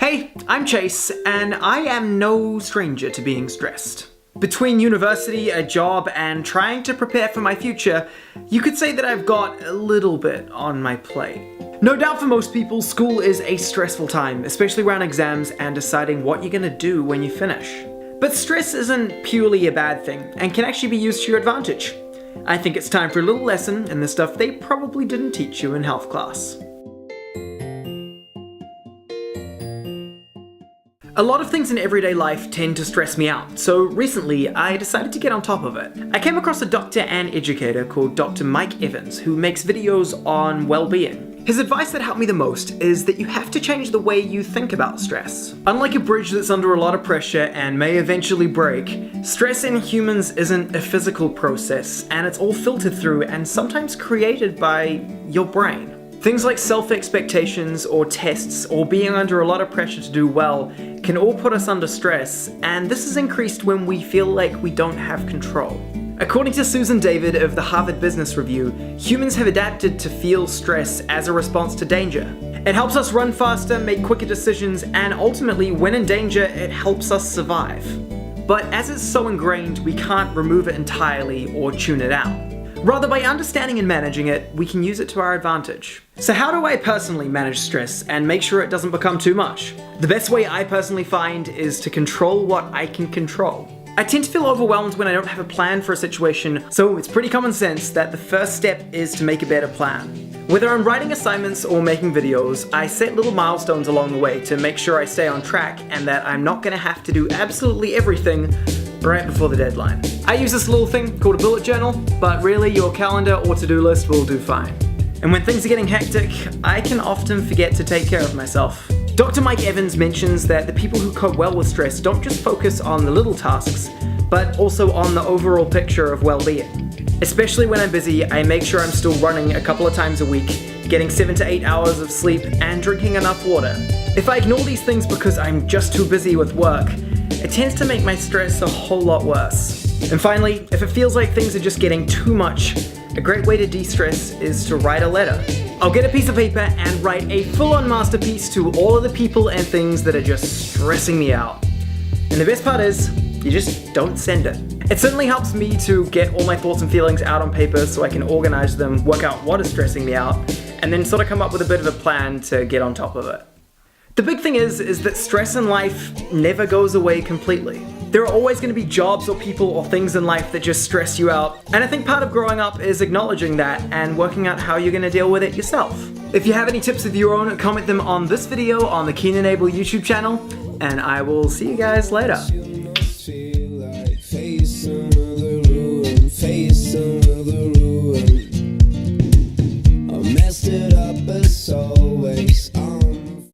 Hey, I'm Chase, and I am no stranger to being stressed. Between university, a job, and trying to prepare for my future, you could say that I've got a little bit on my plate. No doubt for most people, school is a stressful time, especially around exams and deciding what you're gonna do when you finish. But stress isn't purely a bad thing, and can actually be used to your advantage. I think it's time for a little lesson in the stuff they probably didn't teach you in health class. A lot of things in everyday life tend to stress me out, so recently I decided to get on top of it. I came across a doctor and educator called Dr. Mike Evans, who makes videos on well-being. His advice that helped me the most is that you have to change the way you think about stress. Unlike a bridge that's under a lot of pressure and may eventually break, stress in humans isn't a physical process, and it's all filtered through and sometimes created by your brain. Things like self-expectations or tests or being under a lot of pressure to do well can all put us under stress, and this is increased when we feel like we don't have control. According to Susan David of the Harvard Business Review, humans have adapted to feel stress as a response to danger. It helps us run faster, make quicker decisions, and ultimately, when in danger, it helps us survive. But as it's so ingrained, we can't remove it entirely or tune it out. Rather, by understanding and managing it, we can use it to our advantage. So how do I personally manage stress and make sure it doesn't become too much? The best way I personally find is to control what I can control. I tend to feel overwhelmed when I don't have a plan for a situation, so it's pretty common sense that the first step is to make a better plan. Whether I'm writing assignments or making videos, I set little milestones along the way to make sure I stay on track and that I'm not going to have to do absolutely everything right before the deadline. I use this little thing called a bullet journal, but really your calendar or to-do list will do fine. And when things are getting hectic, I can often forget to take care of myself. Dr. Mike Evans mentions that the people who cope well with stress don't just focus on the little tasks, but also on the overall picture of well-being. Especially when I'm busy, I make sure I'm still running a couple of times a week, getting 7 to 8 hours of sleep, and drinking enough water. If I ignore these things because I'm just too busy with work, it tends to make my stress a whole lot worse. And finally, if it feels like things are just getting too much, a great way to de-stress is to write a letter. I'll get a piece of paper and write a full-on masterpiece to all of the people and things that are just stressing me out. And the best part is, you just don't send it. It certainly helps me to get all my thoughts and feelings out on paper so I can organize them, work out what is stressing me out, and then sort of come up with a bit of a plan to get on top of it. The big thing is that stress in life never goes away completely. There are always going to be jobs or people or things in life that just stress you out, and I think part of growing up is acknowledging that and working out how you're going to deal with it yourself. If you have any tips of your own, comment them on this video on the Keen Enable YouTube channel, and I will see you guys later.